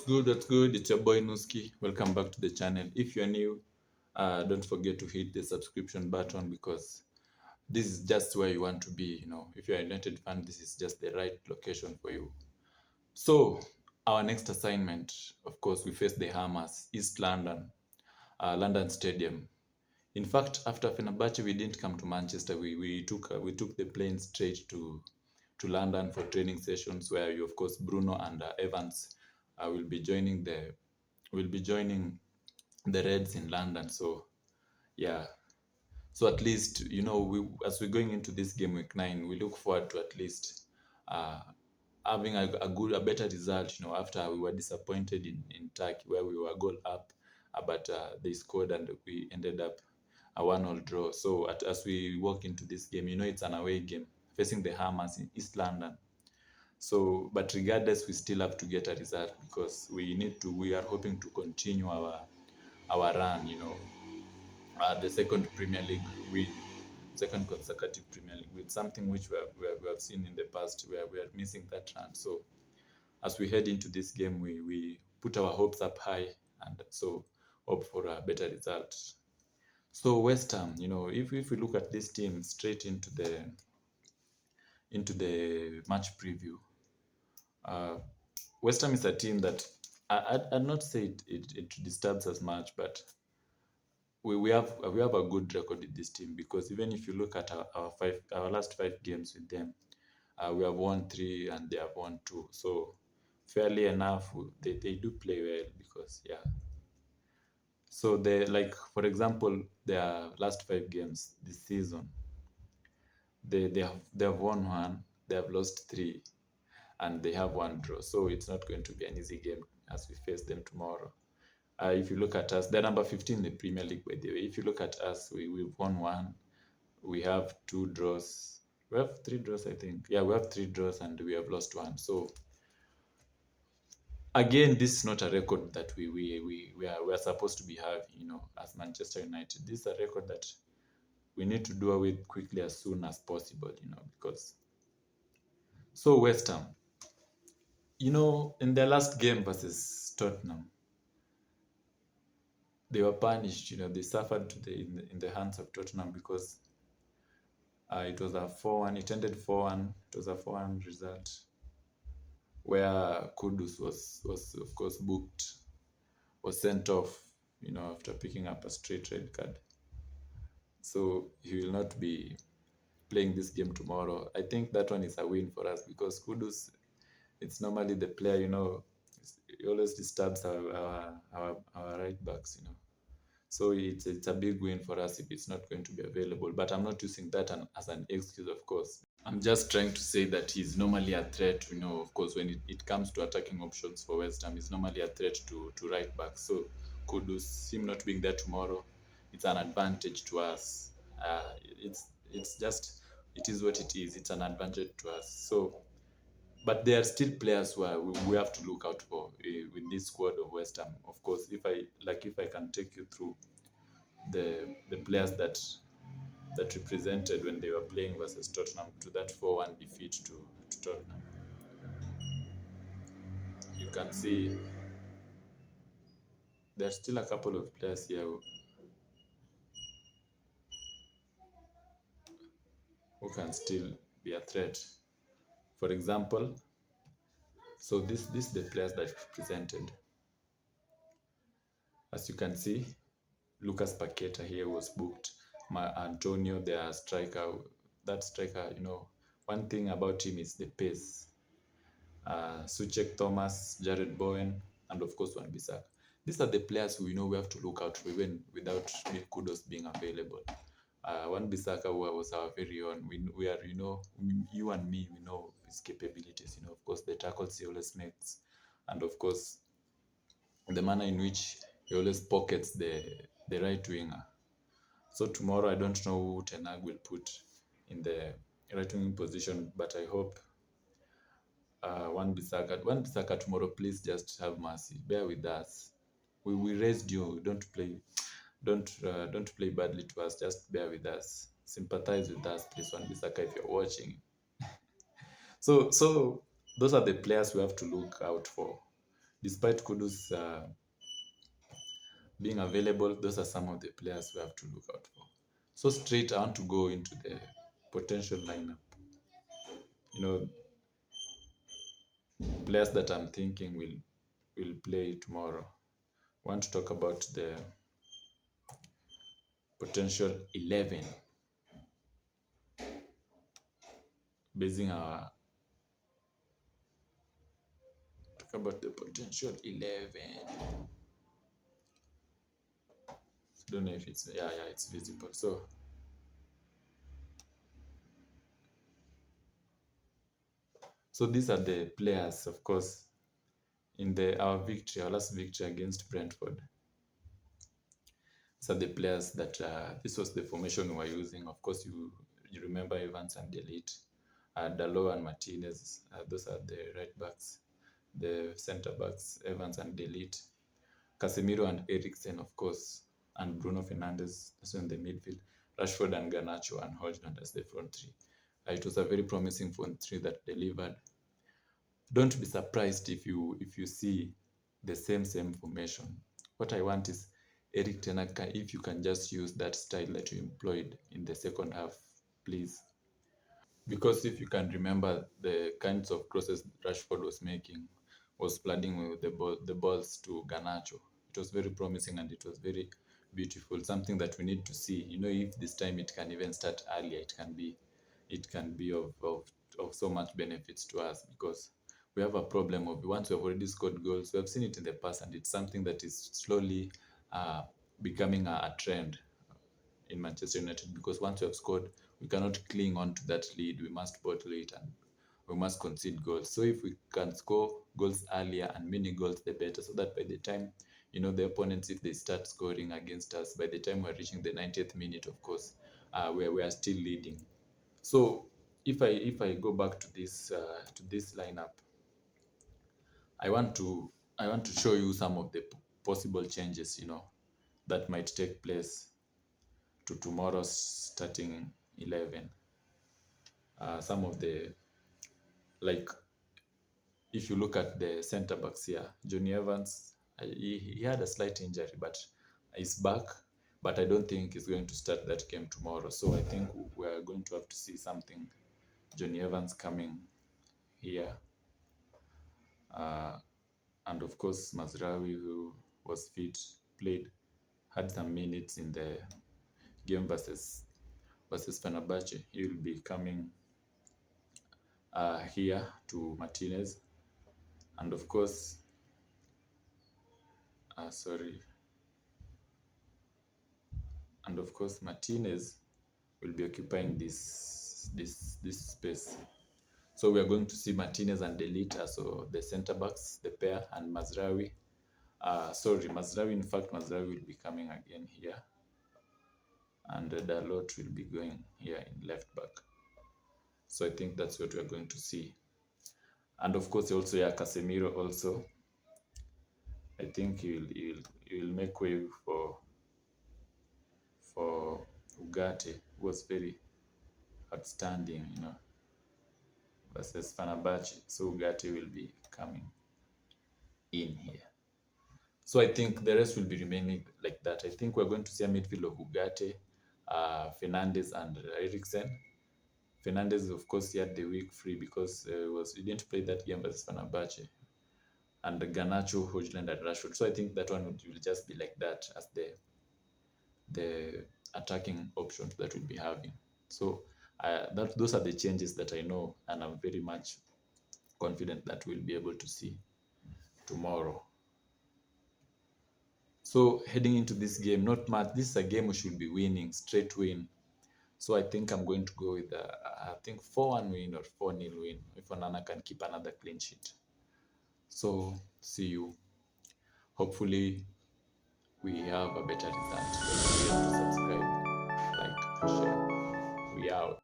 good? What's good? It's your boy Nuski. Welcome back to the channel. If you're new, don't forget to hit the subscription button because this is just where you want to be. If you're a United fan, this is just the right location for you. So, our next assignment, of course, we face the Hammers, East London, London Stadium. In fact, after Fenerbahce, we didn't come to Manchester. We took the plane straight to London for training sessions, where you, of course, Bruno and Evans will be joining the Reds in London. So yeah, so at least as we're going into this game week 9, we look forward to at least uh, having a better result. After we were disappointed in Turkey where we were goal up, but they scored and we ended up a 1-1 draw. So as we walk into this game, it's an away game facing the Hammers in East London. So, but regardless, we still have to get a result because we are hoping to continue our run, the second Premier League win, second consecutive Premier League win, something which we have seen in the past where we are missing that run. So as we head into this game, we put our hopes up high and so hope for a better result. So Westham, if we look at this team straight into the match preview, uh, West Ham is a team that I'd not say it disturbs us much, but we have a good record with this team because even if you look at our last 5 games with them, we have won 3 and they have won 2. So fairly enough, they do play well because yeah. So they, like, for example, their last 5 games this season, they have won 1, they have lost 3, and they have 1 draw. So it's not going to be an easy game as we face them tomorrow. If you look at us, they're number 15 in the Premier League, by the way. If you look at us, we've won 1, we have 2 draws. We have 3 draws, I think. Yeah, we have 3 draws and we have lost 1. So again, this is not a record that we are supposed to be having, as Manchester United. This is a record that we need to do away with quickly as soon as possible, because so West Ham, in their last game versus Tottenham, they were punished. They suffered in the hands of Tottenham because it was a 4-1. It ended 4-1. It was a 4-1 result where Kudus was of course was sent off, after picking up a straight red card. So he will not be playing this game tomorrow. I think that one is a win for us because Kudus, it's normally the player, he always disturbs our right backs. So it's a big win for us if it's not going to be available. But I'm not using that as an excuse, of course. I'm just trying to say that he's normally a threat, of course, when it comes to attacking options for West Ham, he's normally a threat to right back. So Kudus, him not being there tomorrow, it's an advantage to us. It's just, it is what it is. It's an advantage to us. So, but there are still players who we have to look out for with this squad of West Ham. Of course, if I can take you through the players that represented when they were playing versus Tottenham to that 4-1 defeat to Tottenham. You can see there's still a couple of players here who can still be a threat. For example, so this is the players that represented. As you can see, Lucas Paqueta here was booked. Antonio, their striker, that striker, one thing about him is the pace. Suchek Thomas, Jared Bowen, and of course Wan-Bissaka. These are the players we have to look out for even without Kudus being available. Wan-Bissaka was our very own. We are, you and me, we know his capabilities. Of course, the tackles he always makes, and of course, the manner in which he always pockets the right winger. So tomorrow, I don't know who Ten Hag will put in the right wing position, but I hope Wan-Bissaka tomorrow, please just have mercy. Bear with us. We raised you. Don't play badly to us. Just bear with us. Sympathize with us, please, Wan-Bissaka, if you're watching. So those are the players we have to look out for. despite Kudus being available, those are some of the players we have to look out for. So straight, I want to go into the potential lineup. You know, players that I'm thinking will play tomorrow. I want to talk about the potential 11, basing our talk about the potential 11. I don't know if it's it's visible. So these are the players, of course, in our last victory against Brentford. These are the players that this was the formation we were using. Of course, you remember Evans and Delete, Dalot and Martinez. Those are the right backs, the centre backs, Evans and Delete, Casemiro and Eriksen, of course, and Bruno Fernandes also in the midfield, Rashford and Garnacho and Hojlund as the front three. It was a very promising front three that delivered. Don't be surprised if you see the same formation. What I want is Eric Tenaka, if you can just use that style that you employed in the second half, please. Because if you can remember the kinds of crosses Rashford was making, was flooding with the balls to Garnacho. It was very promising and it was very beautiful. Something that we need to see. If this time it can even start earlier, it can be of so much benefits to us, because we have a problem of once we have already scored goals. We have seen it in the past, and it's something that is slowly uh, becoming a trend in Manchester United, because once we have scored, we cannot cling on to that lead. We must bottle it and we must concede goals. So if we can score goals earlier, and many goals, the better, so that by the time the opponents, if they start scoring against us, by the time we're reaching the 90th minute, of course, we are still leading. So if I go back to this lineup, I want to I want to show you some of the possible changes, that might take place to tomorrow's starting 11. Some of the, like, if you look at the center backs here, Johnny Evans, he had a slight injury, but he's back. But I don't think he's going to start that game tomorrow. So I think we are going to have to see something. Johnny Evans coming here. And of course, Mazraoui, who was fit, played, had some minutes in the game versus Fenerbahce. He will be coming here to Martinez. And of course, sorry. And of course, Martinez will be occupying this space. So we are going to see Martinez and Delita, so the center backs, the pair, and Mazraoui. Mazraoui. In fact, Mazraoui will be coming again here, and Dalot will be going here in left back. So I think that's what we are going to see. And of course, also Casemiro also. I think he'll make way for Ugarte, who was very outstanding, versus Fenerbahce. So Ugarte will be coming in here. So I think the rest will be remaining like that. I think we're going to see a midfield of Ugarte, Fernandes, and Eriksen. Fernandes, of course, he had the week free because he didn't play that game versus Fenerbahce. And Garnacho, Hojlund, and Rashford. So I think that one will just be like that as the attacking options that we'll be having. So those are the changes that I know, and I'm very much confident that we'll be able to see tomorrow. So heading into this game, not much. This is a game we should be winning, straight win. So I think I'm going to go with I think 4-1 win or 4-0 win if Onana can keep another clean sheet. So see you. Hopefully we have a better result. Don't forget to subscribe, like, share. We out.